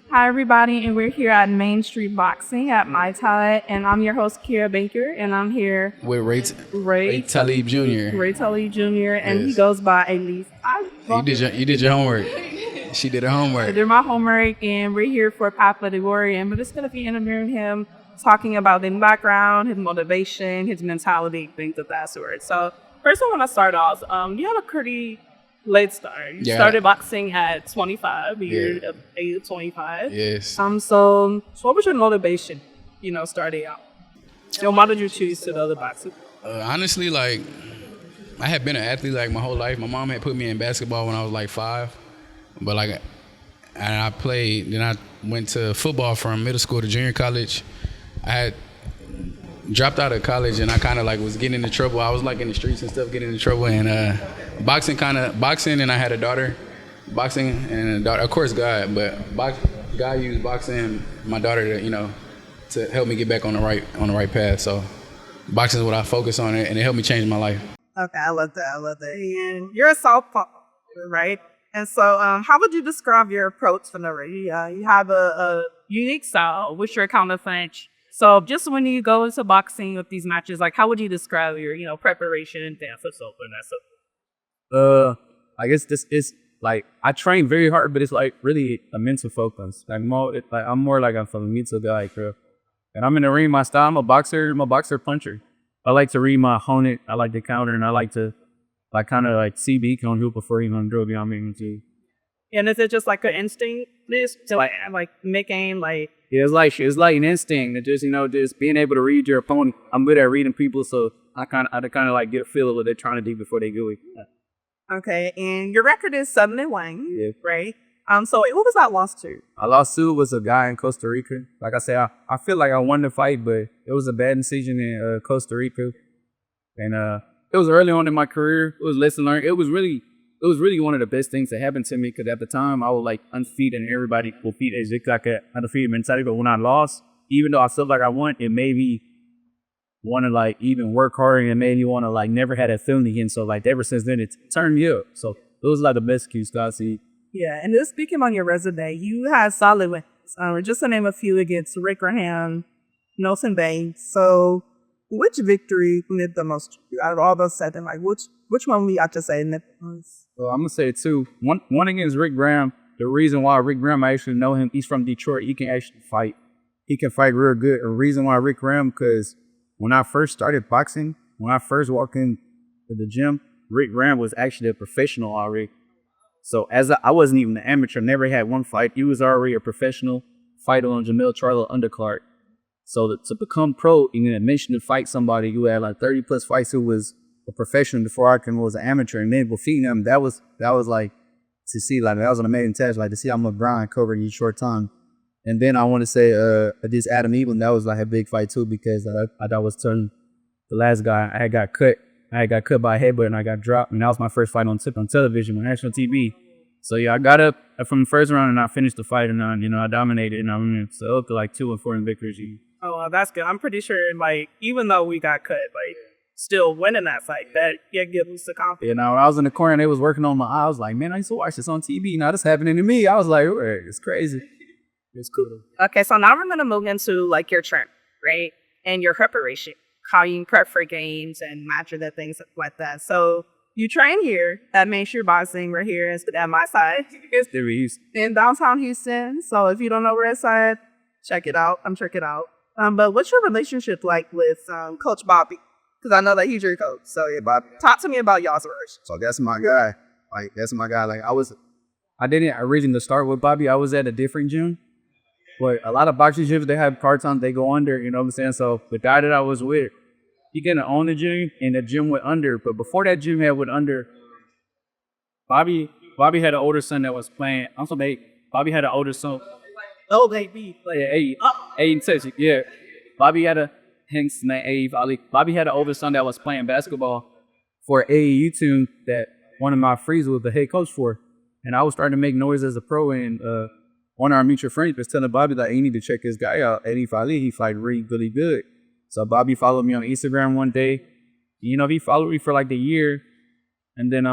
Hi, everybody, and we're here at Main Street Boxing at my Tide, and I'm your host, Kiera Baker, and I'm here with Ray Talib Jr. Ray Talib Jr., and he Yes. goes by Alief. You did your homework. She did her I homework. did my homework, and we're here for Papa the Warrior, and we're just going to be interviewing him, talking about his background, his motivation, his mentality, things of that sort. So, first I want to start off, you had a pretty late start. You started boxing at 25, you're of age of 25. Yes. So what was your motivation, starting out? Why did you choose to go to boxing? Honestly, like, I had been an athlete like my whole life. My mom had put me in basketball when I was like 5, but and I played. Then I went to football from middle school to junior college. I had dropped out of college and I kind of like was getting into trouble. I was like in the streets and stuff, getting into trouble, and boxing, and I had a daughter. Boxing and a daughter, of course, God, but God used boxing and my daughter to help me get back on the right path. So boxing is what I focus on, and it helped me change my life. Okay, I love that. And you're a southpaw, right? And so, how would you describe your approach for the ring? You have a unique style, which you're kind of French. So, just when you go into boxing with these matches, like, how would you describe your preparation and dance or so and that stuff? I guess this is like I train very hard, but it's like really a mental focus. I'm more like a mental guy, bro. And I'm in the ring. My style, I'm a boxer puncher. I like to read my opponent. I like to counter, and I like to kind of CB on you before you gonna drill. You know what I mean? Too. And is it just like an instinct to like make aim like? Yeah, it's like an instinct. Just just being able to read your opponent. I'm good at reading people, so I kind of like get a feel of what they're trying to do before they do it. Okay, and your record is 7-1, yeah. Right? So what was that lost to? I lost to was a guy in Costa Rica. Like I said, I feel like I won the fight, but it was a bad decision in Costa Rica, and it was early on in my career. It was lesson learned. It was really one of the best things that happened to me because at the time I was like undefeated and everybody will beat as like an undefeated mentality. But when I lost, even though I felt like I won, it made me want to even work harder, and it made me want to never had that feeling again. So ever since then, it turned me up. So those are the best cues I see. Yeah, and just speaking on your resume, you had solid wins. Just to name a few against Rick Graham, Nelson Bates. So which victory meant the most out of all those 7? Which one we ought to say meant the most? Well, I'm gonna say 2. One against Rick Graham. The reason why Rick Graham, I actually know him. He's from Detroit. He can actually fight. He can fight real good. The reason why Rick Graham, because when I first started boxing, when I first walked into the gym, Rick Graham was actually a professional already. So I wasn't even an amateur, never had one fight. He was already a professional fighter on Jamil Charlo undercard. So to become pro, you know, mention to fight somebody who had 30 plus fights who was a professional before I was an amateur, and then defeating him, that was like to see that was an amazing test, to see how much ground I covered in a short time. And then I want to say this Adam Evelyn, that was a big fight too, because I was turning the last guy. I got cut by a headbutt and I got dropped, and that was my first fight on television on national TV. So yeah, I got up from the first round and I finished the fight, and I dominated, and I went so up to 2 important victories. Oh, well, that's good. I'm pretty sure even though we got cut, still winning that fight, that gives the confidence. When I was in the corner and they was working on my eye, I was like, man, I used to watch this on TV. Now this happening to me. I was like, it's crazy. It's cool. Okay, so now we're gonna move into your training, right? And your preparation, how you prep for games and matches and things like that. So you train here at Main Street Boxing. We're here at my side. It's in downtown Houston. So if you don't know where it's at, check it out. Check it out. But what's your relationship like with Coach Bobby? Because I know that he's your coach. So yeah, Bobby, talk to me about y'all's relationship. So that's my guy. That's my guy. I didn't originally start with Bobby. I was at a different gym. But a lot of boxing gyms, they have part-time, they go under, you know what I'm saying? So the guy that I was with, he gonna own the gym, and the gym went under. But before that gym went under, Bobby had an older son that was playing. I'm sorry, Bobby had an older son. Oh, baby. In Texas, yeah. Bobby had Alief Ali. Bobby had an older son that was playing basketball for AAU team that one of my friends was the head coach for. And I was starting to make noise as a pro, and one of our mutual friends was telling Bobby you need to check this guy out, Alief Ali. He fight really good. So Bobby followed me on Instagram one day. He followed me for the year. And then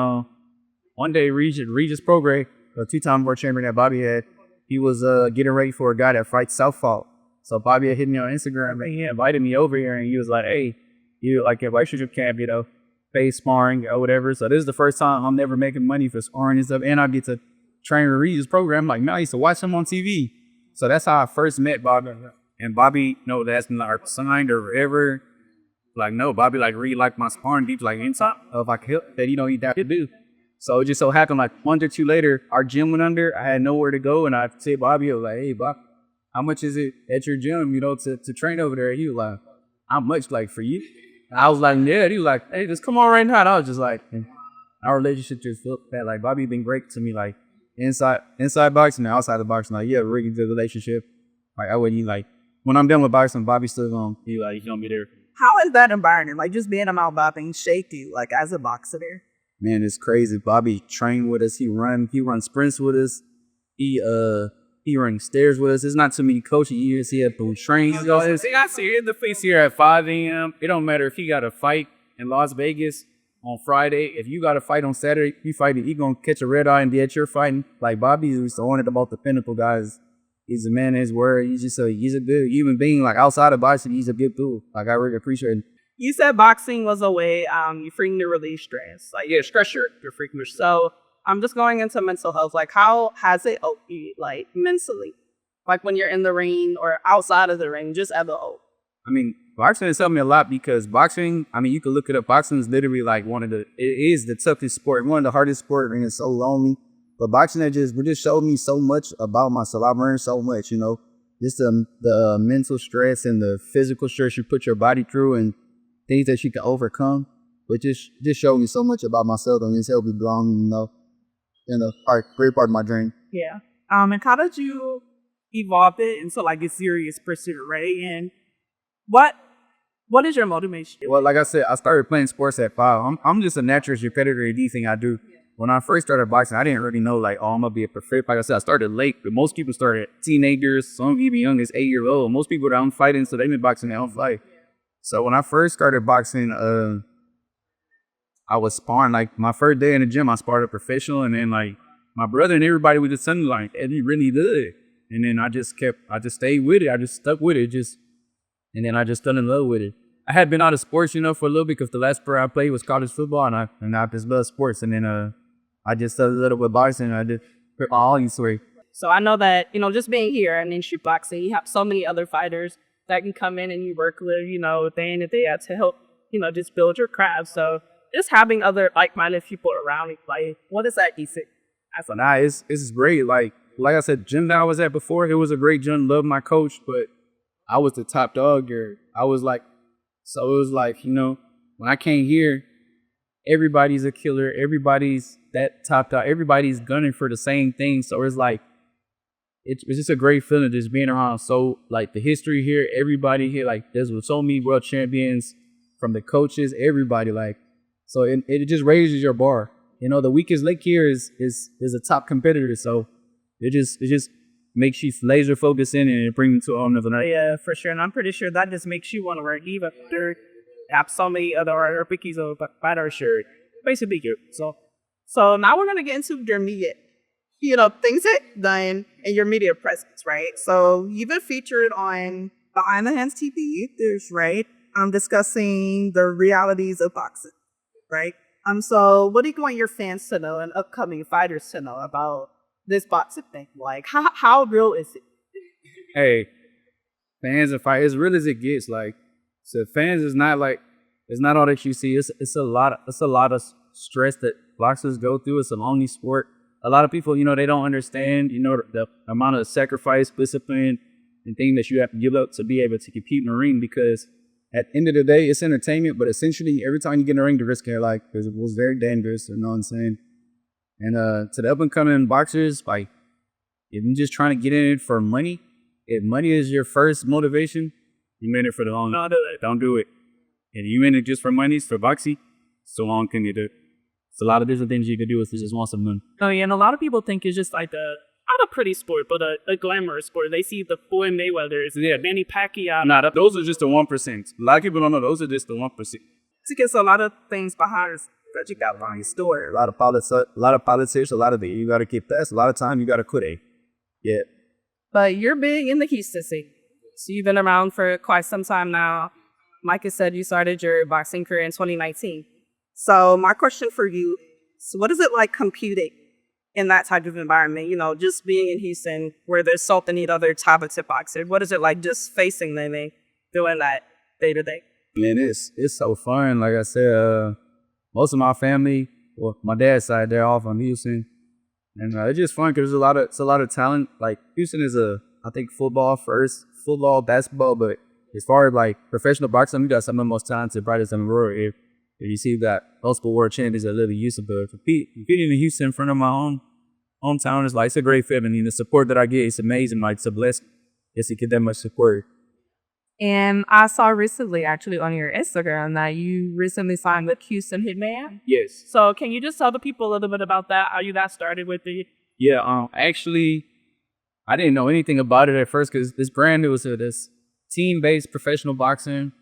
one day Regis Prograis, a 2-time world champion that Bobby had, he was getting ready for a guy that fights Southpaw. So Bobby had hit me on Instagram and he invited me over here and he was like, hey, you like a relationship camp, you know, pay sparring or whatever. So this is the first time I'm never making money for sparring and stuff. And I get to train and read his program. Like, man, I used to watch him on TV. So that's how I first met Bobby. And Bobby, no, that's not signed or whatever. Like, no, Bobby, like, read, like, my sparring deep, like, inside of, like, help that, you know, he down to do. So it just so happened, like, a month or two later, our gym went under. I had nowhere to go. And I said, Bobby, I was like, hey, Bob, how much is it at your gym, you know, to train over there? He was like, how much, like, for you? And I was like, yeah. He was like, hey, just come on right now. And I was just like, our relationship just felt that, like, Bobby been great to me, like, inside boxing and outside of boxing. Like, yeah, really good relationship. Like, I wouldn't, like, when I'm done with boxing, Bobby's still gonna be like, he's gonna be there. How is that environment? Like, just being about boxing shake you, like, as a boxer there? Man, it's crazy. Bobby trained with us. He run sprints with us. He runs stairs with us. There's not too many coaching years. He had to train. See, I see in the face here at 5 a.m. It don't matter if he got a fight in Las Vegas on Friday. If you got a fight on Saturday, you fight it. You gonna catch a red eye and be at your fighting. Like, Bobby is one of the most dependable guys. He's a man of his word. He's a good human being. Like, outside of boxing, he's a good dude. Like, I really appreciate it. You said boxing was a way you freaking to release stress. Like, yeah, stress your freaking. So I'm just going into mental health. Like, how has it helped you, like, mentally? Like, when you're in the ring or outside of the ring, just as a whole. I mean, boxing has helped me a lot because boxing, I mean, you can look it up. Boxing is literally like it is the toughest sport, one of the hardest sports, and it's so lonely. But boxing just showed me so much about myself. I've learned so much, you know, just the mental stress and the physical stress you put your body through and things that you can overcome. But just showed me so much about myself and it's helped me belong, you know, great part of my journey. Yeah. And how did you evolve it into, like, a serious pursuit, right? And what is your motivation? Well, like I said, I started playing sports at 5. I'm just a natural competitor in anything I do. When I first started boxing, I didn't really know, like, oh, I'm going to be a perfect. Like I said, I started late, but most people started teenagers. Some even young as 8 years old. Most people that I'm fighting, so they've been boxing their own fight. So when I first started boxing, I was sparring. Like, my first day in the gym, I sparred a professional, and then, like, my brother and everybody was just telling me, like, Eddie really good. And then I just stayed with it. I just stuck with it. And then I just fell in love with it. I had been out of sports, you know, for a little bit because the last sport I played was college football, and I just love sports. And then I just started a little with boxing. And I just put my all into it. So I know that, you know, just being here and in shoot boxing, you have so many other fighters that can come in and you work with, you know, day in and day out to help, you know, just build your craft. So just having other like-minded people around me, like, what is that you think? I thought, it's great. Like I said, the gym that I was at before, it was a great gym. Loved my coach, but I was the top dog here. I was like, so it was like, you know, when I came here, everybody's a killer. Everybody's that top dog. Everybody's gunning for the same thing. So it's like, it's just a great feeling just being around. So, like, the history here, everybody here, like, there's so many world champions from the coaches, everybody, like, so it just raises your bar. You know, the weakest link here is a top competitor. So it just makes you laser focus in and bring you to another night. Yeah, for sure. And I'm pretty sure that just makes you want to work even better. Have so many other Olympics or better shirt. Basically good. So now we're gonna get into your media. You know, things that done and your media presence, right? So you've been featured on Behind the Hands TV, right? I'm discussing the realities of boxing, right? So what do you want your fans to know and upcoming fighters to know about this boxing thing? Like, how real is it? Hey, fans and fight, as real as it gets. Like, so fans is not like, it's not all that you see. It's a lot of stress that boxers go through. It's a lonely sport. A lot of people, you know, they don't understand, you know, the amount of sacrifice, discipline, and things that you have to give up to be able to compete in the ring, because at the end of the day, it's entertainment, but essentially every time you get in the ring, the risk of your life, because it was very dangerous, you know what I'm saying? And to the up-and-coming boxers, like, if you're just trying to get in it for money, if money is your first motivation, you in it for the long run. Don't do it. And you in it just for money, for boxing, so long can you do it? It's a lot of different things you can do if you just want some money. Oh, yeah, and a lot of people think it's just like not a pretty sport, but a glamorous sport. They see the Floyd Mayweathers, yeah, Manny Pacquiao. Nah, those are just the 1%. A lot of people don't know those are just the 1%. It gets a lot of things behind that you got behind your story. A lot of politics, you got to keep that. A lot of time you got to quit it. Yeah. But you're big in the Houston scene. So you've been around for quite some time now. Like I said, you started your boxing career in 2019. So my question for you is, what is it like competing in that type of environment? You know, just being in Houston where there's so many other talented boxers. What is it like just facing them and doing that day to day? Man, it's so fun. Like I said, most of my family, well, my dad's side, they're all from Houston, and it's just fun because it's a lot of talent. Like Houston is I think football first, football, basketball, but as far as like professional boxing, we got some of the most talented, brightest in the world. If you see that multiple world champions that live in Houston, but competing in Houston in front of my hometown is like, it's a great feeling. And the support that I get is amazing. Like, it's a blessing just to get that much support. And I saw recently, actually, on your Instagram that you recently signed with Houston Hitman. Yes. So can you just tell the people a little bit about that, how you got started with it? Yeah, actually, I didn't know anything about it at first because this brand new, so this team-based professional boxing.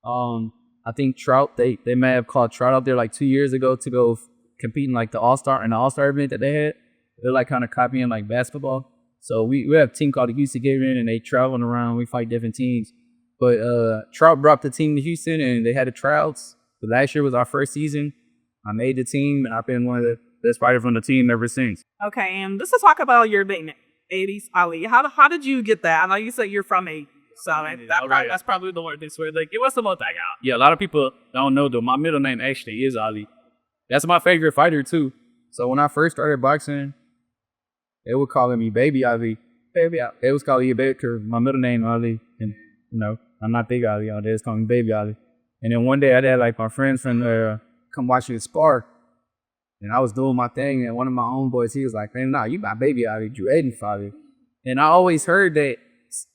I think Trout, they may have called Trout out there like 2 years ago to go compete in like the All-Star event that they had. They're like kind of copying like basketball. So we have a team called the Houston Gateway, and they traveling around. We fight different teams. But Trout brought the team to Houston, and they had the tryouts. But last year was our first season. I made the team, and I've been one of the best fighters on the team ever since. Okay, and just to talk about your nickname, Alief Ali. How did you get that? I know you said you're from A. So that's probably the word this word. Like, give us the most I got. Yeah, a lot of people don't know though. My middle name actually is Ali. That's my favorite fighter too. So when I first started boxing, they were calling me Baby Ali. Baby Ali. They was calling me Baby because my middle name Ali, and you know I'm not Big Ali. They was calling me Baby Ali. And then one day I had like my friends from come watch me spar, and I was doing my thing, and one of my homeboys, he was like, "Man, nah, you my Baby Ali, you Aiden father." And I always heard that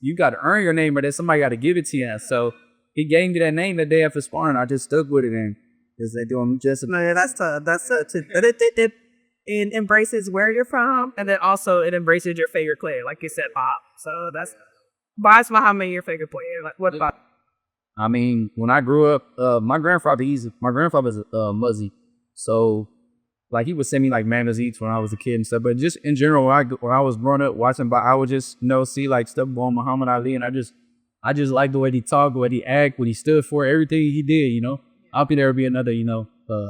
you got to earn your name, or that somebody got to give it to you. So he gave me that name the day after sparring. I just stuck with it, and because they doing just no, that's tough. It embraces where you're from, and then also it embraces your favorite player, like you said, Bob. So that's Bob Muhammad, your favorite player. Like, what about? I mean, when I grew up, my grandfather's Muzzy, so like he would send me like magazines when I was a kid and stuff. But just in general, when I was growing up watching, I would just see like stuff on Muhammad Ali, and I just liked the way he talked, the way he act, what he stood for, everything he did. You know, I hope there would be another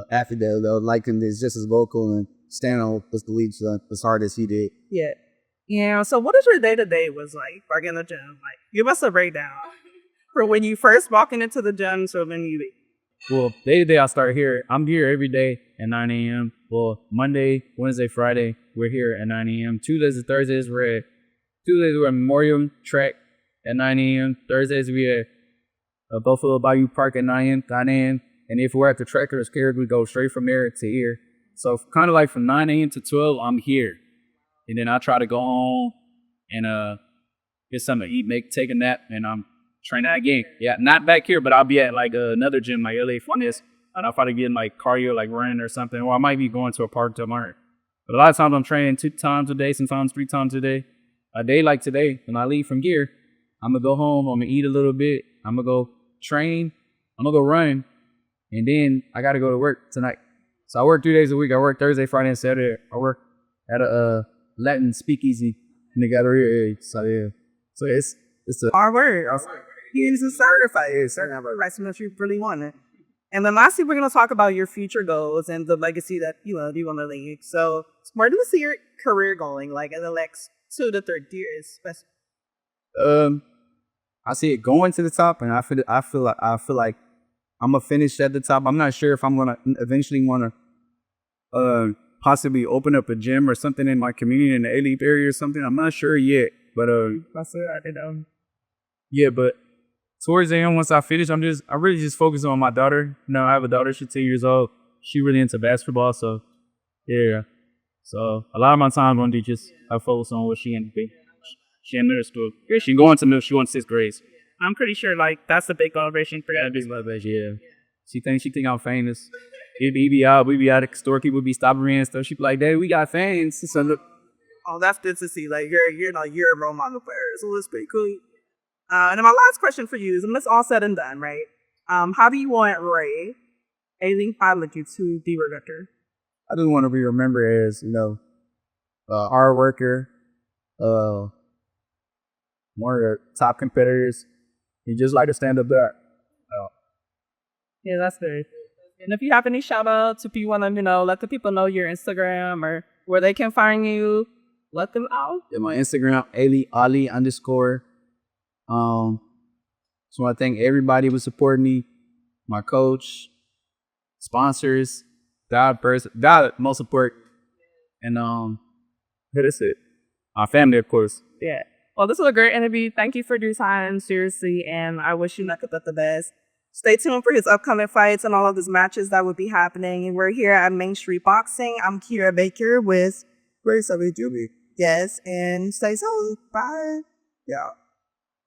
athlete that they'll like him is just as vocal and stand on with the leads as hard as he did. Yeah. Yeah. So what is your day to day was like back in the gym? Like, give us a breakdown for when you first walking into the gym to when you leave. Well, day to day, I start here. I'm here every day at 9 a.m. Well, Monday, Wednesday, Friday, we're here at 9 a.m. Tuesdays and Thursdays, we're at Memorial Track at 9 a.m. Thursdays, we're at Buffalo Bayou Park at 9 a.m. And if we're at the track or the scared, we go straight from there to here. So kind of like from 9 a.m. to 12, I'm here. And then I try to go home and get something to eat, take a nap, and I'm training again. Yeah, not back here, but I'll be at like another gym, like LA Fitness, and I'll probably get like cardio, like running or something, or I might be going to a park tomorrow. But a lot of times I'm training 2 times a day, sometimes 3 times a day. A day like today, when I leave from here, I'm gonna go home, I'm gonna eat a little bit, I'm gonna go train, I'm gonna go run, and then I gotta go to work tonight. So I work 3 days a week. I work Thursday, Friday, and Saturday. I work at a Latin speakeasy in the gallery area. So yeah, so it's a Hard work. He's a certified. That's what you really want it. And then lastly, we're going to talk about your future goals and the legacy that you want to leave. So where do you see your career going, like in the next 2 to 3 years? I see it going to the top, and I feel like I'm gonna finish at the top. I'm not sure if I'm gonna eventually want to possibly open up a gym or something in my community in the Alief area or something. I'm not sure yet, but yeah, but towards the end, once I finish, I really just focus on my daughter. You know, I have a daughter. She's 10 years old. She really into basketball, so yeah. So a lot of my time I'm gonna just focus on what she in be. She in middle school. Yeah, she going to 6th grade. I'm pretty sure like that's a big celebration for you. Yeah. She think I'm famous. We be out at the store. People be stopping me and stuff. She be like, "Dad, we got fans." So look. Oh, that's good to see. Like you're a role model player, so that's pretty cool. And then my last question for you is, when it's all said and done, right? How do you want Ray, Alief Ali, to be remembered? I just want to be remembered as hard worker, one of the top competitors. He just like to stand up there. Yeah, that's very good. And if you have any shout outs, if you want to, let the people know your Instagram or where they can find you, let them out. Yeah, my Instagram, Ali _ so I thank everybody who supported me, my coach, sponsors, God most support, and that's it. My family, of course. Yeah. Well, this was a great interview. Thank you for your time, seriously, and I wish you nothing but the best. Stay tuned for his upcoming fights and all of his matches that will be happening. And we're here at Main Street Boxing. I'm Kiera Baker with Grace of Juby. Yes, and stay tuned. Bye. Yeah.